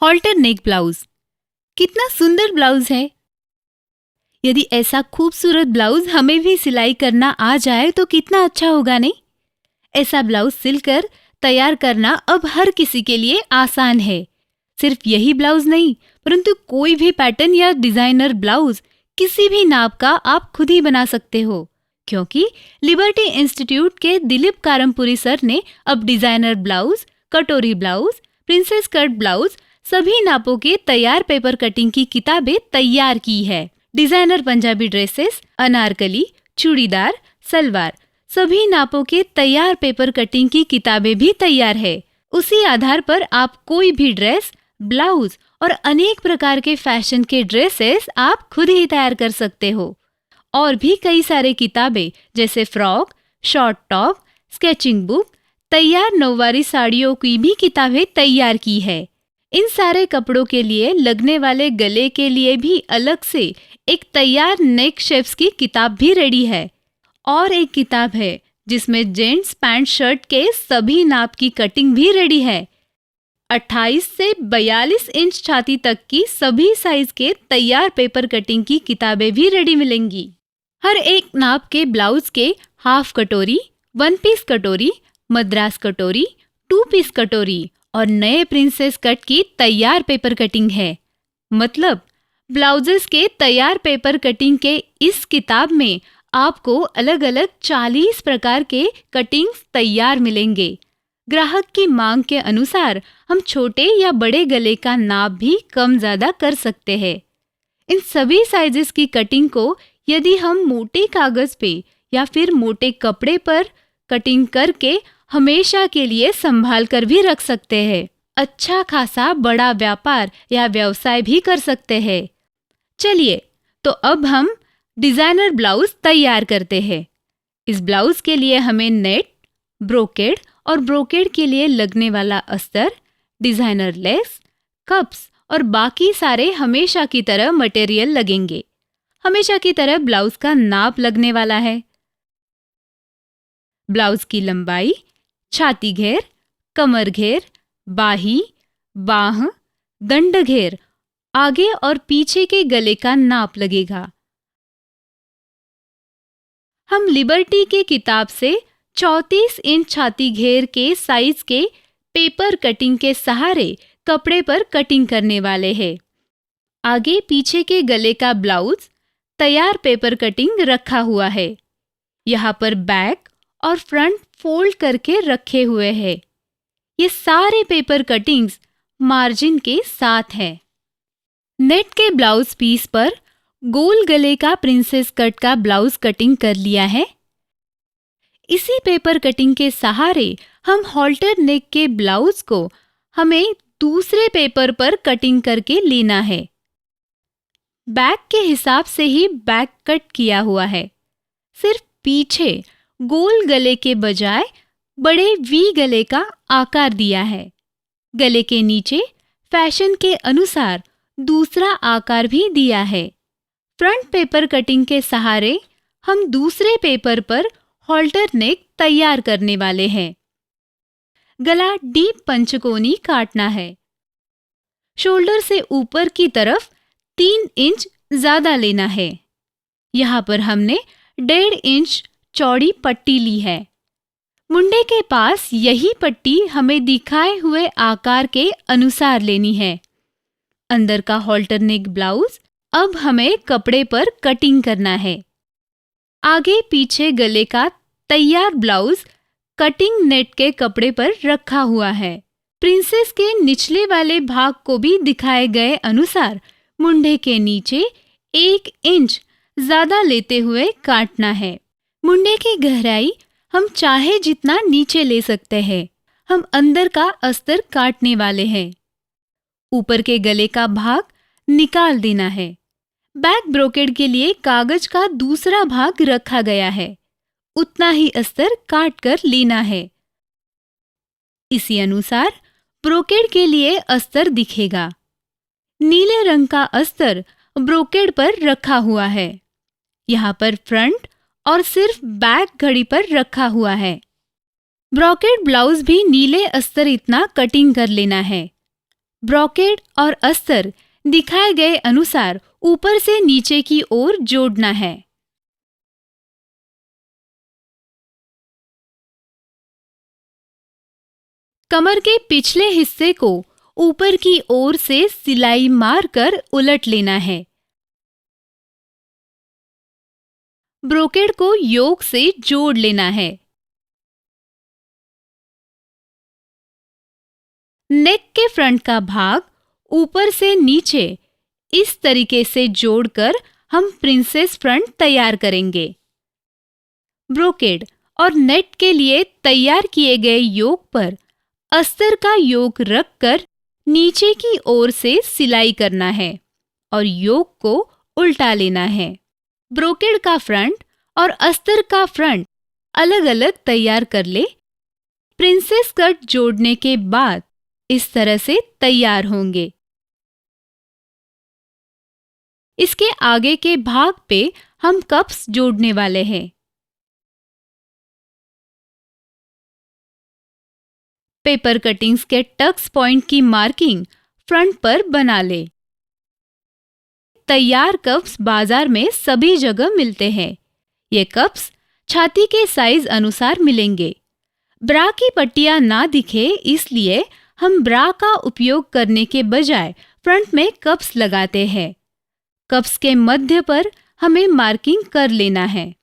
Halter neck blouse. कितना सुंदर blouse है। यदि ऐसा खूबसूरत ब्लाउज हमें भी सिलाई करना आ जाए तो कितना अच्छा होगा, नहीं? ऐसा ब्लाउज सिलकर तैयार करना अब हर किसी के लिए आसान है। सिर्फ यही ब्लाउज नहीं, परंतु कोई भी पैटर्न या डिजाइनर ब्लाउज किसी भी नाप का आप खुद ही बना सकते हो, क्योंकि लिबर्टी इंस्टीट्यूट के दिलीप कारमपुरी सर ने अब डिजाइनर ब्लाउज, कटोरी ब्लाउज, प्रिंसेस कट ब्लाउज सभी नापों के तैयार पेपर कटिंग की किताबें तैयार की है। डिजाइनर पंजाबी ड्रेसेस, अनारकली, चूड़ीदार, सलवार सभी नापों के तैयार पेपर कटिंग की किताबें भी तैयार है। उसी आधार पर आप कोई भी ड्रेस, ब्लाउज और अनेक प्रकार के फैशन के ड्रेसेस आप खुद ही तैयार कर सकते हो। और भी कई सारे किताबें जैसे frock, short top, sketching book, तैयार नौवारी साड़ियों की भी किताबें तैयार की है। इन सारे कपड़ों के लिए लगने वाले गले के लिए भी अलग से एक तैयार नेक शेप्स की किताब भी रेडी है। और एक किताब है जिसमें जेंट्स पैंट शर्ट के सभी नाप की कटिंग भी रेडी है। 28 से 42 इंच छाती तक की सभी साइज के तैयार पेपर कटिंग की किताबें भी रेडी मिलेंगी। हर एक नाप के ब्लाउज के हाफ कटोरी, 1 पीस कटोरी, मद्रास कटोरी, 2 पीस कटोरी और नए प्रिंसेस कट की तैयार पेपर कटिंग है। मतलब ब्लाउजेस के तैयार पेपर कटिंग के इस किताब में आपको अलग अलग 40 प्रकार के कटिंग्स तैयार मिलेंगे। ग्राहक की मांग के अनुसार हम छोटे या बड़े गले का नाप भी कम ज्यादा कर सकते हैं। इन सभी साइजेस की कटिंग को यदि हम मोटे कागज पे या फिर मोटे कपड़े पर कटिंग करके हमेशा के लिए संभाल कर भी रख सकते हैं। अच्छा खासा बड़ा व्यापार या व्यवसाय भी कर सकते हैं। चलिए, तो अब हम डिजाइनर ब्लाउज तैयार करते हैं। इस ब्लाउज के लिए हमें नेट, ब्रोकेड और ब्रोकेड के लिए लगने वाला अस्तर, डिजाइनर लेस, कप्स और बाकी सारे हमेशा की तरह मटेरियल लगेंगे। हमेशा की तरह ब्लाउज का नाप लगने वाला है। ब्लाउज की लंबाई, छाती घेर, कमर घेर, बाही, बाह, दंड घेर, आगे और पीछे के गले का नाप लगेगा। हम लिबर्टी के किताब से 34 इंच छाती घेर के साइज के पेपर कटिंग के सहारे कपड़े पर कटिंग करने वाले हैं। आगे पीछे के गले का ब्लाउज तैयार पेपर कटिंग रखा हुआ है। यहाँ पर बैक और फ्रंट फोल्ड करके रखे हुए हैं। ये सारे पेपर कटिंग्स मार्जिन के साथ हैं। नेट के ब्लाउज पीस पर गोल गले का प्रिंसेस कट का ब्लाउज कटिंग कर लिया है। इसी पेपर कटिंग के सहारे हम हॉल्टर नेक के ब्लाउज को हमें दूसरे पेपर पर कटिंग करके लेना है। बैक के हिसाब से ही बैक कट किया हुआ है। सिर्फ पीछे गोल गले के बजाय बड़े वी गले का आकार दिया है। गले के नीचे फैशन के अनुसार दूसरा आकार भी दिया है। फ्रंट पेपर कटिंग के सहारे हम दूसरे पेपर पर हॉल्टर नेक तैयार करने वाले हैं। गला डीप पंचकोनी काटना है। शोल्डर से ऊपर की तरफ 3 इंच ज्यादा लेना है। यहाँ पर हमने 1.5 इंच चौड़ी पट्टी ली है। मुंडे के पास यही पट्टी हमें दिखाए हुए आकार के अनुसार लेनी है। अंदर का हॉल्टर नेक ब्लाउज अब हमें कपड़े पर कटिंग करना है। आगे पीछे गले का तैयार ब्लाउज कटिंग नेट के कपड़े पर रखा हुआ है। प्रिंसेस के निचले वाले भाग को भी दिखाए गए अनुसार मुंडे के नीचे 1 इंच ज्यादा लेते हुए काटना है। मुंडे की गहराई हम चाहे जितना नीचे ले सकते हैं। हम अंदर का अस्तर काटने वाले हैं। ऊपर के गले का भाग निकाल देना है। बैक ब्रोकेड के लिए कागज का दूसरा भाग रखा गया है। उतना ही अस्तर काट कर लेना है। इसी अनुसार ब्रोकेड के लिए अस्तर दिखेगा। नीले रंग का अस्तर ब्रोकेड पर रखा हुआ है। यहाँ पर फ्रंट और सिर्फ बैक घड़ी पर रखा हुआ है। ब्रोकेड ब्लाउज भी नीले अस्तर इतना कटिंग कर लेना है। ब्रोकेड और अस्तर दिखाए गए अनुसार ऊपर से नीचे की ओर जोड़ना है। कमर के पिछले हिस्से को ऊपर की ओर से सिलाई मारकर उलट लेना है। ब्रोकेड को योक से जोड़ लेना है। नेक के फ्रंट का भाग ऊपर से नीचे इस तरीके से जोड़कर हम प्रिंसेस फ्रंट तैयार करेंगे। ब्रोकेड और नेट के लिए तैयार किए गए योक पर अस्तर का योक रखकर नीचे की ओर से सिलाई करना है और योक को उल्टा लेना है। ब्रोकेड का फ्रंट और अस्तर का फ्रंट अलग-अलग तैयार कर ले। प्रिंसेस कट जोड़ने के बाद इस तरह से तैयार होंगे। इसके आगे के भाग पे हम कप्स जोड़ने वाले हैं। पेपर कटिंग्स के टक्स पॉइंट की मार्किंग फ्रंट पर बना ले। तैयार कप्स बाजार में सभी जगह मिलते हैं। ये कप्स छाती के साइज अनुसार मिलेंगे। ब्रा की पट्टियां ना दिखे इसलिए हम ब्रा का उपयोग करने के बजाय फ्रंट में कप्स लगाते हैं। कप्स के मध्य पर हमें मार्किंग कर लेना है।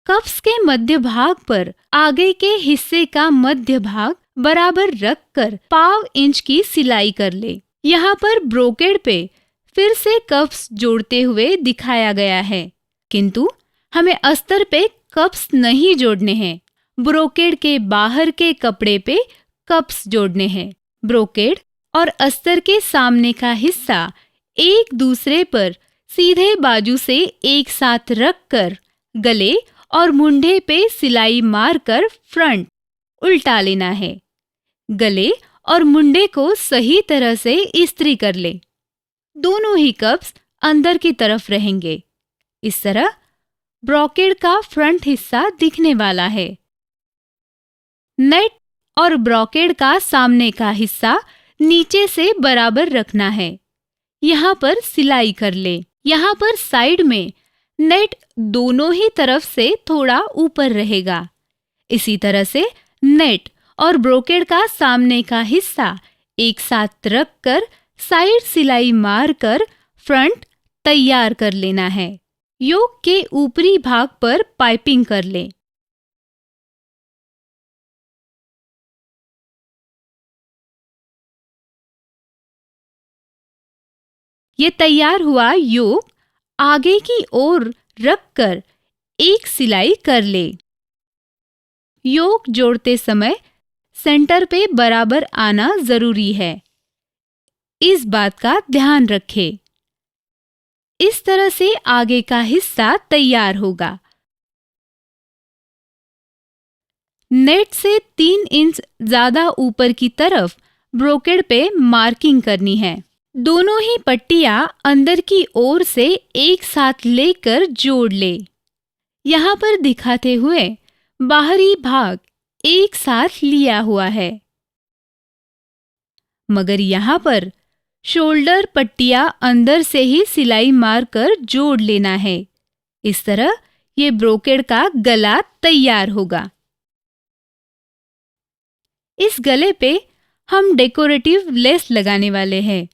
कप्स के मध्य भाग पर आगे के हिस्से का मध्य भाग बराबर रखकर 1/2 इंच की सिलाई कर ले। यहाँ पर ब्रोकेड पे फिर से कप्स जोड़ते हुए दिखाया गया है, किंतु हमें अस्तर पे कप्स नहीं जोड़ने हैं। ब्रोकेड के बाहर के कपड़े पे कप्स जोड़ने हैं। ब्रोकेड और अस्तर के सामने का हिस्सा एक दूसरे पर सीधे बाजू से एक साथ रखकर गले और मुंडे पे सिलाई मारकर फ्रंट उल्टा लेना है। गले और मुंडे को सही तरह से इस्त्री कर ले। दोनों ही कप्स अंदर की तरफ रहेंगे। इस तरह ब्रोकेड का फ्रंट हिस्सा दिखने वाला है। नेट और ब्रोकेड का सामने का हिस्सा नीचे से बराबर रखना है। यहाँ पर सिलाई कर ले। यहाँ पर साइड में नेट दोनों ही तरफ से थोड़ा ऊपर रहेगा। इसी तरह से नेट और ब्रोकेड का सामने का हिस्सा एक साथ रखकर साइड सिलाई मारकर फ्रंट तैयार कर लेना है। योक के ऊपरी भाग पर पाइपिंग कर लें। ये तैयार हुआ योक आगे की ओर रखकर एक सिलाई कर ले। योक जोड़ते समय सेंटर पे बराबर आना जरूरी है। इस बात का ध्यान रखें। इस तरह से आगे का हिस्सा तैयार होगा। नेट से 3 इंच ज्यादा ऊपर की तरफ ब्रोकेड पे मार्किंग करनी है। दोनों ही पट्टियां अंदर की ओर से एक साथ लेकर जोड़ ले। यहाँ पर दिखाते हुए बाहरी भाग एक साथ लिया हुआ है, मगर यहाँ पर शोल्डर पट्टियां अंदर से ही सिलाई मारकर जोड़ लेना है। इस तरह ये ब्रोकेड का गला तैयार होगा। इस गले पे हम डेकोरेटिव लेस लगाने वाले हैं।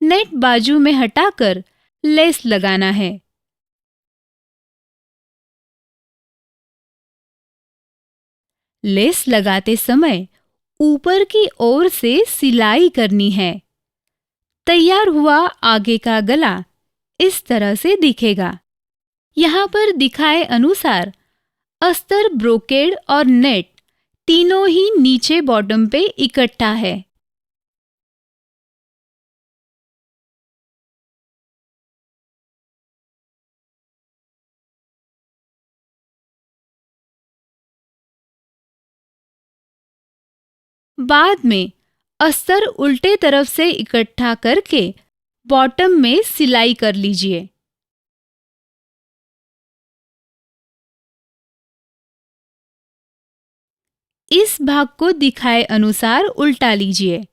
नेट बाजू में हटाकर लेस लगाना है। लेस लगाते समय ऊपर की ओर से सिलाई करनी है। तैयार हुआ आगे का गला इस तरह से दिखेगा। यहाँ पर दिखाए अनुसार अस्तर, ब्रोकेड और नेट तीनों ही नीचे बॉटम पे इकट्ठा है। बाद में अस्तर उल्टे तरफ से इकट्ठा करके बॉटम में सिलाई कर लीजिए। इस भाग को दिखाए अनुसार उल्टा लीजिए।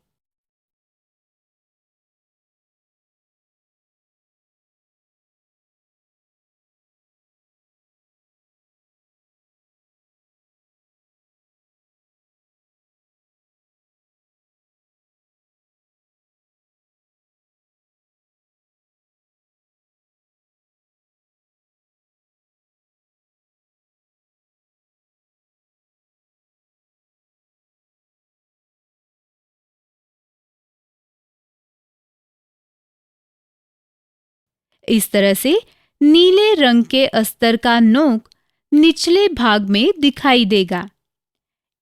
इस तरह से नीले रंग के अस्तर का नोक निचले भाग में दिखाई देगा।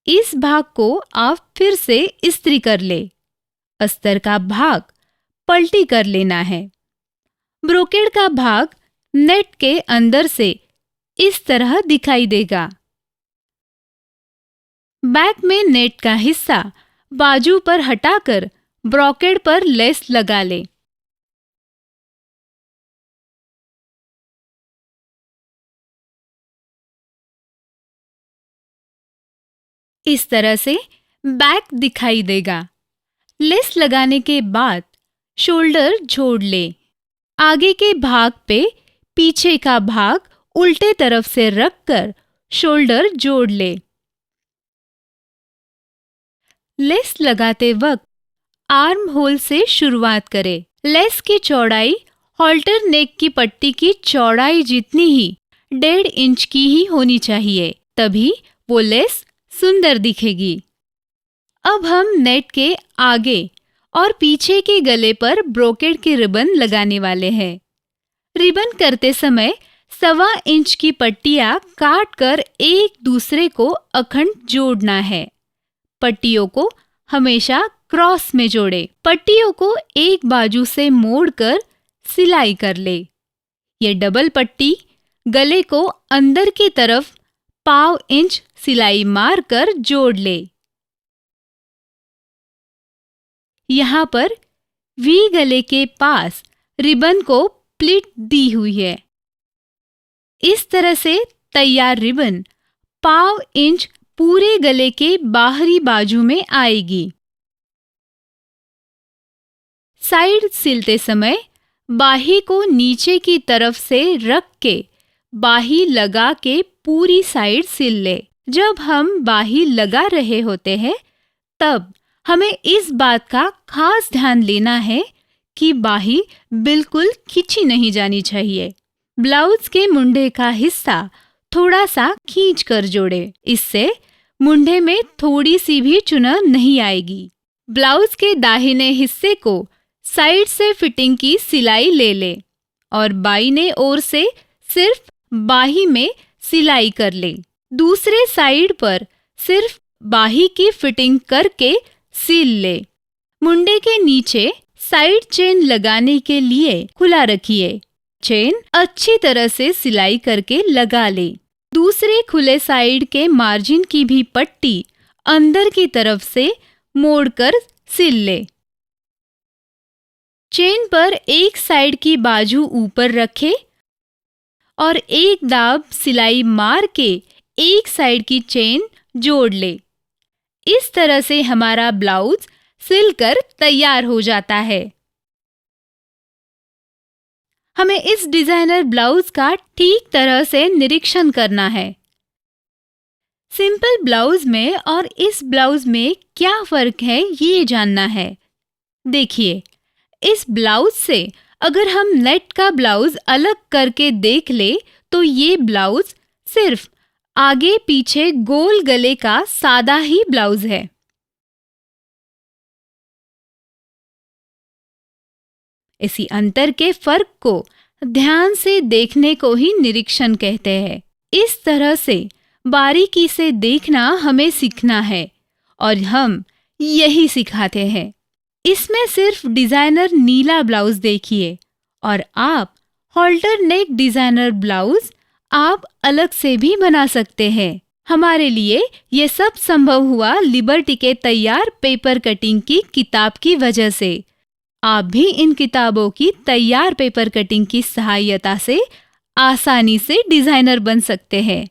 इस भाग को आप फिर से इस्त्री कर ले। अस्तर का भाग पलटी कर लेना है। ब्रोकेड का भाग नेट के अंदर से इस तरह दिखाई देगा। बैक में नेट का हिस्सा बाजू पर हटाकर ब्रोकेड पर लेस लगा ले। इस तरह से बैक दिखाई देगा। लेस लगाने के बाद शोल्डर जोड़ ले। आगे के भाग पे पीछे का भाग उल्टे तरफ से रखकर शोल्डर जोड़ ले। लेस लगाते वक्त आर्म होल से शुरुआत करें। लेस की चौड़ाई हॉल्टर नेक की पट्टी की चौड़ाई जितनी ही 1.5 इंच की ही होनी चाहिए, तभी वो लेस सुंदर दिखेगी। अब हम नेट के आगे और पीछे के गले पर ब्रोकेड की रिबन लगाने वाले हैं। रिबन करते समय 1.25 इंच की पट्टियां काट कर एक दूसरे को अखंड जोड़ना है। पट्टियों को हमेशा क्रॉस में जोड़े। पट्टियों को एक बाजू से मोड़कर सिलाई कर ले। ये डबल पट्टी गले को अंदर की तरफ 1/4 इंच सिलाई मारकर जोड़ ले। यहाँ पर वी गले के पास रिबन को प्लीट दी हुई है। इस तरह से तैयार रिबन 1/4 इंच पूरे गले के बाहरी बाजू में आएगी। साइड सिलते समय बाही को नीचे की तरफ से रख के बाही लगा के पूरी साइड सिल ले। जब हम बाही लगा रहे होते हैं तब हमें इस बात का खास ध्यान लेना है कि बाही बिल्कुल खींची नहीं जानी चाहिए। ब्लाउज के मुंडे का हिस्सा थोड़ा सा खींच कर जोड़े। इससे मुंडे में थोड़ी सी भी चुनर नहीं आएगी। ब्लाउज के दाहिने हिस्से को साइड से फिटिंग की सिलाई ले ले और बाईं ओर से सिर्फ बाही में सिलाई कर ले। दूसरे साइड पर सिर्फ बाही की फिटिंग करके सिल ले। मुंडे के नीचे साइड चेन लगाने के लिए खुला रखिए। चेन अच्छी तरह से सिलाई करके लगा ले। दूसरे खुले साइड के मार्जिन की भी पट्टी अंदर की तरफ से मोड़कर सिल ले। चेन पर एक साइड की बाजू ऊपर रखे और एक दाब सिलाई मार के एक साइड की चेन जोड़ ले। इस तरह से हमारा ब्लाउज सिलकर तैयार हो जाता है। हमें इस डिजाइनर ब्लाउज का ठीक तरह से निरीक्षण करना है। सिंपल ब्लाउज में और इस ब्लाउज में क्या फर्क है ये जानना है। देखिए, इस ब्लाउज से अगर हम नेट का ब्लाउज अलग करके देख ले तो ये ब्लाउज सिर्फ आगे पीछे गोल गले का सादा ही ब्लाउज है। इसी अंतर के फर्क को ध्यान से देखने को ही निरीक्षण कहते हैं। इस तरह से बारीकी से देखना हमें सीखना है और हम यही सिखाते हैं। इसमें सिर्फ डिजाइनर नीला ब्लाउज देखिए और आप हॉल्टर नेक डिजाइनर ब्लाउज आप अलग से भी बना सकते हैं। हमारे लिए ये सब संभव हुआ लिबर्टी के तैयार पेपर कटिंग की किताब की वजह से। आप भी इन किताबों की तैयार पेपर कटिंग की सहायता से आसानी से डिजाइनर बन सकते हैं।